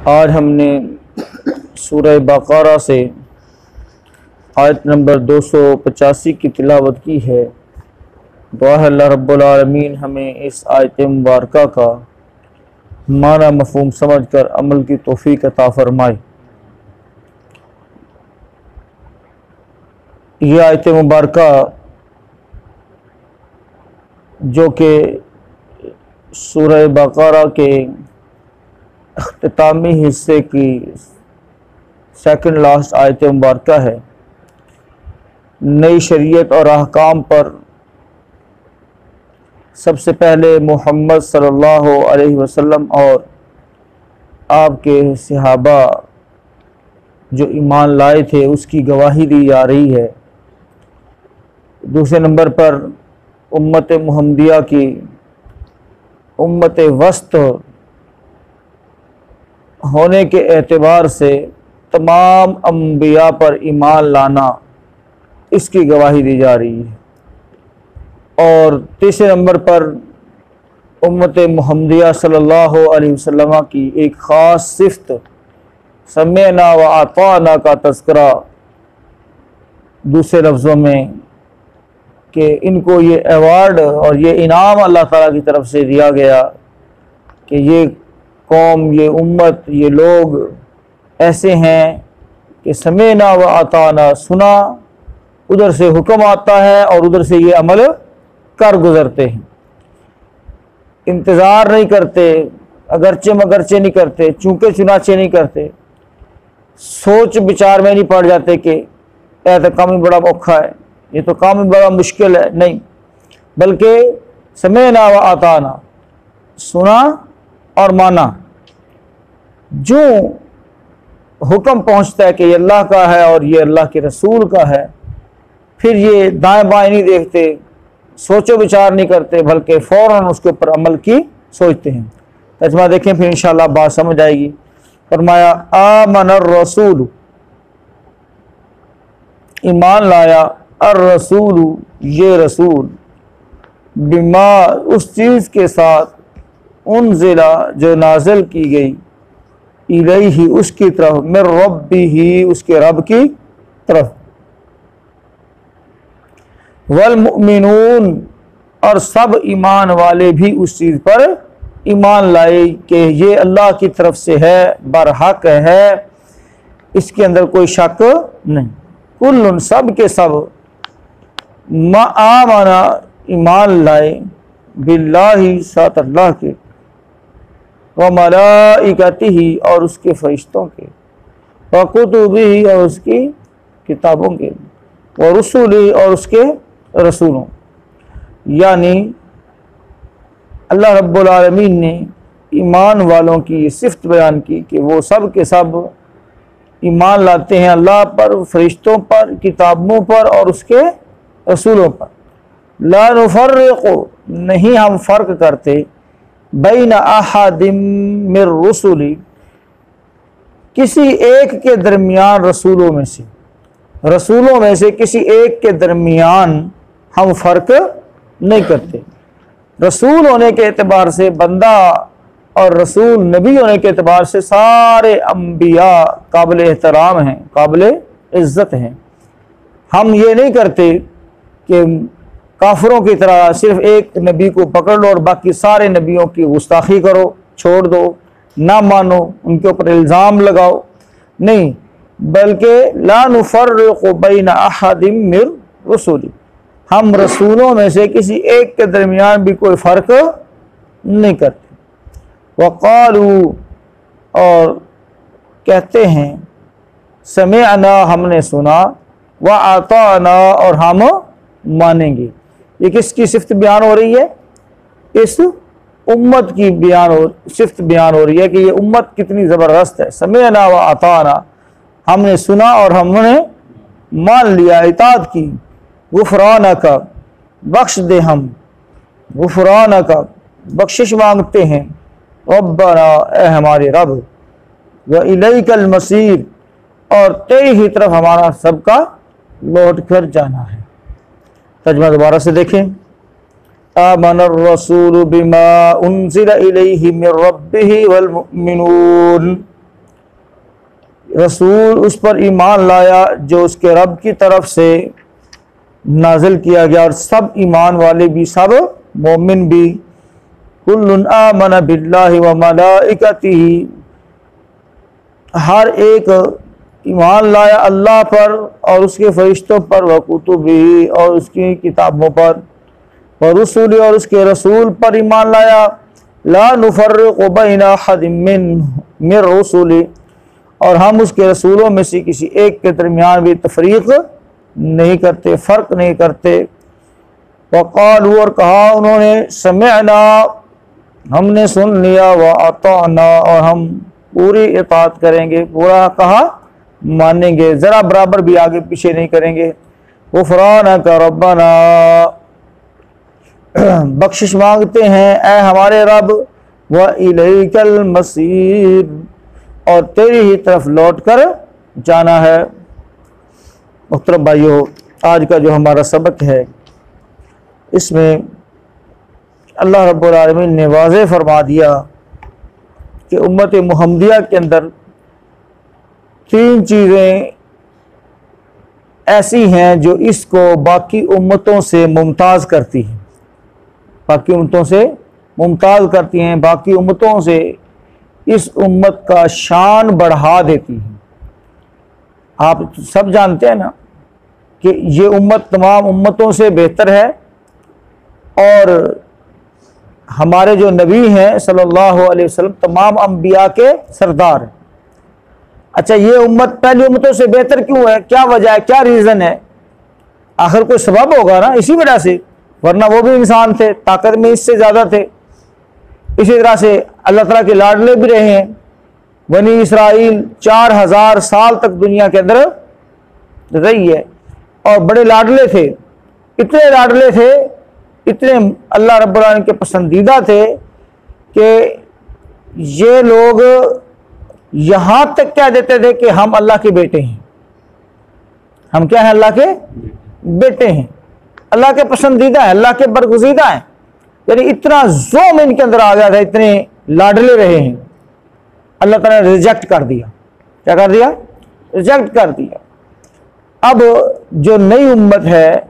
आज हमने सूरह बक़रा से आयत नंबर 285 की तिलावत की है। दुआ है अल्लाह रब्बुल आलमीन हमें इस आयत मुबारका का माना मफ़हूम समझ कर अमल की तौफ़ीक अता फ़रमाए। यह आयत मुबारका जो कि सूरह बक़रा के इख्तितामी हिस्से की सेकंड लास्ट आयत मुबारका है। नई शरीयत और अहकाम पर सबसे पहले मोहम्मद सल्लल्लाहु अलैहि वसल्लम और आपके सहाबा जो ईमान लाए थे उसकी गवाही दी जा रही है। दूसरे नंबर पर उम्मत मुहम्मदिया की उम्मत वस्त होने के एतबार से तमाम अम्बिया पर ईमान लाना, इसकी गवाही दी जा रही है। और तीसरे नंबर पर उम्मत मुहम्मदिया सल्लल्लाहु अलैहि वसल्लम की एक ख़ास सिफ़त समेना व अताना का तज़किरा, दूसरे लफ्ज़ों में कि इनको ये अवार्ड और ये इनाम अल्लाह ताला की तरफ से दिया गया कि ये कौम, ये उम्मत, ये लोग ऐसे हैं कि समेना व अताना, सुना, उधर से हुक्म आता है और उधर से ये अमल कर गुज़रते हैं। इंतज़ार नहीं करते, अगरचे मगरचे नहीं करते, चूँके चुनाचे नहीं करते, सोच विचार में नहीं पड़ जाते कि यह तो काम ही बड़ा औखा है, ये तो काम ही बड़ा मुश्किल है। नहीं, बल्कि समेना व अताना, सुना और माना। जो हुक्म पहुँचता है कि ये अल्लाह का है और ये अल्लाह के रसूल का है, फिर ये दाएं बाएं नहीं देखते, सोचो विचार नहीं करते, बल्कि फ़ौरन उसके ऊपर अमल की सोचते हैं। तर्जुमा देखें, फिर इंशाअल्लाह बात समझ आएगी। फरमाया आमनर रसूल, ईमान लाया, अर रसूल, ये रसूल, बिमा, उस चीज़ के साथ, उनज़िला, जो नाज़िल की गई, इलैहि, उसकी तरफ, मिर रब्बिही, उसके रब की तरफ, वल मुमिनून, और सब ईमान वाले भी उस चीज़ पर ईमान लाए कि ये अल्लाह की तरफ से है, बरहक है, इसके अंदर कोई शक नहीं। कुल्लुन, सब के सब, आमना, ईमान लाए, बिल्लाही, साथ अल्लाह के, व मलाइकतिही, और उसके फरिश्तों के, व कुतुबिही, और उसकी किताबों के, व रुसुली, और उसके रसूलों। यानी अल्लाह रब्बुल आलमीन ने ईमान वालों की ये सिफ़त बयान की कि वो सब के सब ईमान लाते हैं अल्लाह पर, फरिश्तों पर, किताबों पर और उसके रसूलों पर। ला नुफ़र्रिक़ु, नहीं हम फ़र्क करते, बैन अहदिम मिर रुसुली, किसी एक के दरमियान रसूलों में से, रसूलों में से किसी एक के दरमियान हम फ़र्क नहीं करते। रसूल होने के एतबार से बंदा और रसूल नबी होने के एतबार से सारे अम्बिया काबिल एहतराम हैं, काबिल इज़्ज़त हैं। हम ये नहीं करते कि काफिरों की तरह सिर्फ एक नबी को पकड़ लो और बाकी सारे नबियों की गुस्ताखी करो, छोड़ दो, ना मानो, उनके ऊपर इल्ज़ाम लगाओ। नहीं, बल्कि ला नुफ़र्रिक़ु बैन अहदिम मिर रुसुली, हम रसूलों में से किसी एक के दरमियान भी कोई फ़र्क नहीं करते। वक़ालू, और कहते हैं, समिअना, हमने सुना, व अताना, और हम मानेंगे। ये किसकी सिफ़त बयान हो रही है? इस उम्मत की सिफ़त बयान हो रही है कि ये उम्मत कितनी ज़बरदस्त है। समिअना व अताना, हमने सुना और हमने मान लिया, इताअत की। गुफ़रानका, बख्श दे हम, गुफ़रानका, बख्शिश मांगते हैं, रब्बना, ए हमारे रब, व इलैकल मसीर, और तेरी ही तरफ हमारा सबका लौट कर जाना है। तर्जुमा दोबारा से देखें, आमनर रसूल बिमा उनज़िला इलैहि मिर रब्बिही वल मुमिनून, रसूल उस पर ईमान लाया जो उसके रब की तरफ से नाजिल किया गया, और सब ईमान वाले भी, सब मोमिन भी। कुल्लुन आमन बिल्लाहि व मलाइकतिही, हर एक ईमान लाया अल्लाह पर और उसके फरिश्तों पर, व कुतुबिही और उसकी किताबों पर, व रुसूली और उसके रसूल पर ईमान लाया। ला नुफर्रिकु बैना अहदिम मिन रुसूली, और हम उसके रसूलों में से किसी एक के दरमियान भी तफरीक नहीं करते, फ़र्क नहीं करते। वक़ालू, और कहा उन्होंने, समिअना, हमने सुन लिया, व अताअना, और हम पूरी इताअत करेंगे, पूरा कहा मानेंगे, ज़रा बराबर भी आगे पीछे नहीं करेंगे। गुफ़रानक रब्बना, बख्शिश मांगते हैं ए हमारे रब, व इलैकल मसीर, और तेरी ही तरफ लौट कर जाना है। मुहतरम भाइयों, आज का जो हमारा सबक है इसमें अल्लाह रब्बुल आलमीन ने वाज़ेह फरमा दिया कि उम्मत मुहम्मदिया के अंदर तीन चीज़ें ऐसी हैं जो इसको बाकी उम्मतों से मुमताज़ करती हैं, बाकी उम्मतों से मुमताज़ करती हैं, बाकी उम्मतों से इस उम्मत का शान बढ़ा देती हैं। आप सब जानते हैं ना कि ये उम्मत तमाम उम्मतों से बेहतर है, और हमारे जो नबी हैं सल्लल्लाहु अलैहि वसल्लम तमाम अंबिया के सरदार हैं। अच्छा, ये उम्मत पहली उम्मतों से बेहतर क्यों है? क्या वजह है, क्या रीज़न है? आखिर कोई सबब होगा ना, इसी वजह से, वरना वो भी इंसान थे, ताकत में इससे ज़्यादा थे। इसी तरह से अल्लाह ताला के लाडले भी रहे हैं। बनी इसराइल 4000 साल तक दुनिया के अंदर रही है और बड़े लाडले थे, इतने लाडले थे, इतने अल्लाह रब्बुल आलमीन के पसंदीदा थे कि ये लोग यहाँ तक कह देते थे कि हम अल्लाह के बेटे हैं। हम क्या हैं? अल्लाह के बेटे हैं, अल्लाह के पसंदीदा हैं, अल्लाह के बरगुज़ीदा हैं। यानी इतना ज़ोम इनके अंदर आ गया था, इतने लाडले रहे हैं। अल्लाह ताला ने रिजेक्ट कर दिया। क्या कर दिया? रिजेक्ट कर दिया। अब जो नई उम्मत है,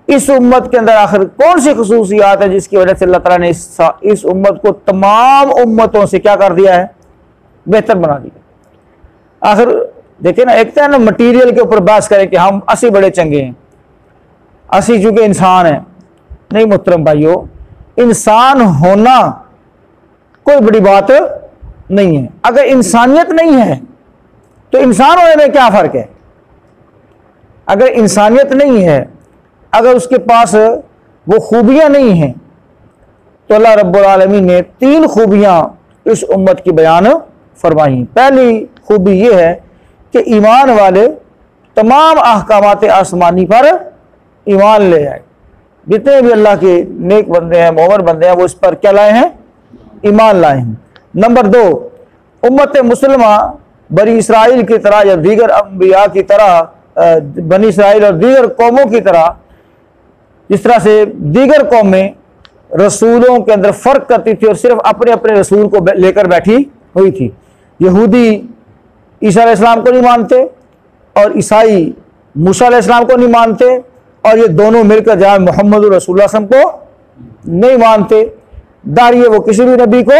इस उम्मत के अंदर आखिर कौन सी खसूसियात है जिसकी वजह से अल्लाह ताला ने इस उम्मत को तमाम उम्मतों से क्या कर दिया है? बेहतर बना दिया। आखिर देखिए ना, एक तो है ना मटीरियल के ऊपर बहस करें कि हम 80 बड़े चंगे हैं, 80 चूंकि इंसान है। नहीं मुहतरम भाइयों, इंसान होना कोई बड़ी बात नहीं है। अगर इंसानियत नहीं है तो इंसान होने में क्या फ़र्क है? अगर इंसानियत नहीं है, अगर उसके पास वो खूबियां नहीं हैं, तो अल्लाह रब्बुल आलमीन ने 3 खूबियां इस उम्मत की बयान फरमाई। पहली खूबी ये है कि ईमान वाले तमाम अहकामात आसमानी पर ईमान ले आए। जितने भी अल्लाह के नेक बंदे हैं, मोमिन बंदे हैं, वो इस पर क्या लाए हैं? ईमान लाए हैं। नंबर 2, उम्मत मुसलमा बनी इसराइल की तरह या दीगर अंबिया की तरह, बनी इसराइल और दीगर कौमों की तरह, जिस तरह से दीगर कौमें रसूलों के अंदर फ़र्क करती थी और सिर्फ अपने अपने रसूल को लेकर बैठी हुई थी। यहूदी ईसा अलैहिस्सलाम को नहीं मानते और ईसाई मूसा अलैहिस्सलाम को नहीं मानते, और ये दोनों मिलकर जहाँ मोहम्मद रसूलुल्लाह सल्लल्लाहु अलैहि वसल्लम को नहीं मानते। दारिये वो किसी भी नबी को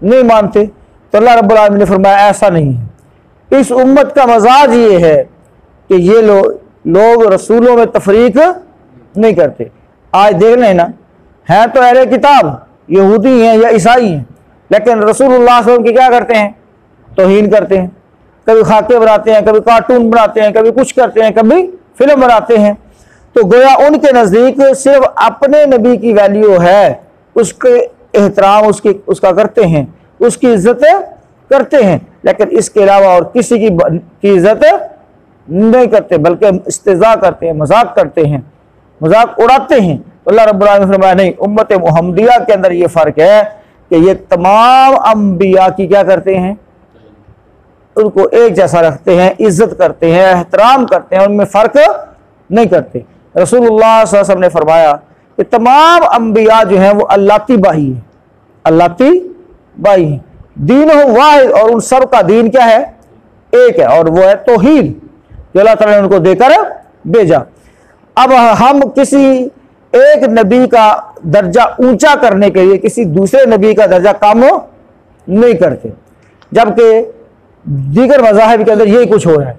नहीं मानते। तो अल्लाह रब्बुल आलमीन ने फरमाया ऐसा नहीं है। इस उम्मत का मजाज ये है कि ये लोग रसूलों में तफरीक नहीं करते। आज देख लेना, हैं तो अहले किताब, यहूदी हैं या ईसाई हैं, लेकिन रसूलुल्लाह सल्लल्लाहु अलैहि वसल्लम की क्या करते हैं? तौहीन करते हैं। कभी खाके बनाते हैं, कभी कार्टून बनाते हैं, कभी कुछ करते हैं, कभी फिल्म बनाते हैं। तो गोया उनके नज़दीक सिर्फ अपने नबी की वैल्यू है, उसके एहतराम उसका करते हैं, उसकी इज्जत करते हैं, लेकिन इसके अलावा और किसी की इज्जत नहीं करते, बल्कि इस्तेज़ा करते हैं, मजाक करते हैं, मजाक उड़ाते हैं। तो अल्लाह रब्बुल आलमीन ने फरमाया नहीं, उम्मत मुहम्मदिया के अंदर ये फ़र्क है कि ये तमाम अंबिया की क्या करते हैं? उनको एक जैसा रखते हैं, इज्जत करते हैं, एहतराम करते हैं, उनमें फ़र्क नहीं करते। रसूलुल्लाह सल्लल्लाहु अलैहि वसल्लम ने फरमाया कि तमाम अंबिया जो हैं वो अल्लाती बाही है, अल्लाती बाही है। दीन हो वाहिद, और उन सब का दीन क्या है? एक है और वो है तौहीद जो अल्लाह ताला ने उनको देकर भेजा। अब हम किसी एक नबी का दर्जा ऊंचा करने के लिए किसी दूसरे नबी का दर्जा कम नहीं करते, जबकि दीगर मज़ाहिब के अंदर यही कुछ हो रहा है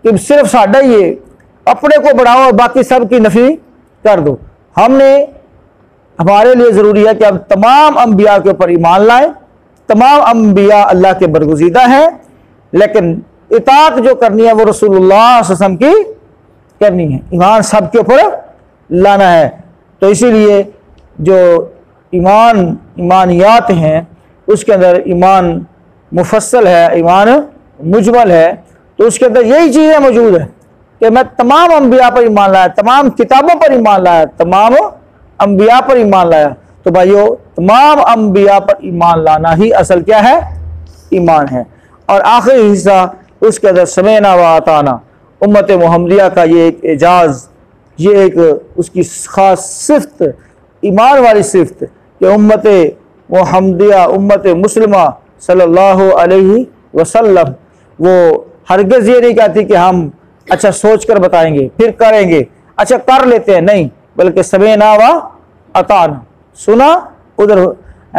कि सिर्फ साडा ही है, अपने को बढ़ाओ और बाकी सब की नफी कर दो। हमारे लिए ज़रूरी है कि हम तमाम अम्बिया के ऊपर ईमान लाएं। तमाम अम्बिया अल्लाह के बरगुज़ीदा हैं, लेकिन इताअत जो करनी है वो रसूलुल्लाह सल्लल्लाहु अलैहि वसल्लम की करनी है, ईमान सब के ऊपर लाना है। तो इसीलिए जो ईमानियात हैं उसके अंदर ईमान मुफस्सल है, ईमान मुजमल है, तो उसके अंदर यही चीज़ें मौजूद है कि मैं तमाम अम्बिया पर ईमान लाया, तमाम किताबों पर ईमान लाया, तमाम अम्बिया पर ईमान लाया। तो भाइयों, तमाम अम्बिया पर ईमान लाना ही असल क्या है? ईमान है। और आखिरी हिस्सा उसके अंदर समेना व अताना, उम्मत मुहम्मदिया का ये एक एजाज़, ये एक उसकी ख़ास सिफ्त, ईमान वाली सिफ्त कि उम्मत मुहम्मदिया, उम्मत मुस्लिमा सल्लल्लाहु अलैहि वसल्लम वो हरगिज़ ये नहीं कहती कि हम अच्छा सोच कर बताएंगे फिर करेंगे, अच्छा कर लेते हैं, नहीं, बल्कि समेना व अताना, सुना उधर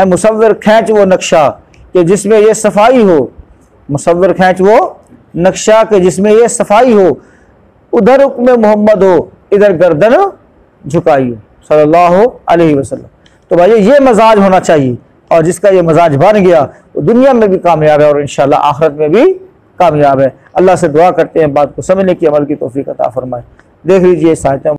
मुसव्विर खींच वो नक्शा कि जिसमें ये सफाई हो, मुसव्विर खींच वो नक्शा के जिसमें ये सफाई हो, उधर हुक्म मोहम्मद हो, इधर गर्दन झुकाई हो सल्लल्लाहु अलैहि वसल्लम। तो भाई ये मजाज होना चाहिए, और जिसका ये मजाज बन गया वो दुनिया में भी कामयाब है और इंशाअल्लाह आखिरत में भी कामयाब है। अल्लाह से दुआ करते हैं बात को समझने की, अमल की तौफीक अता फरमाए। देख लीजिए इस आयत में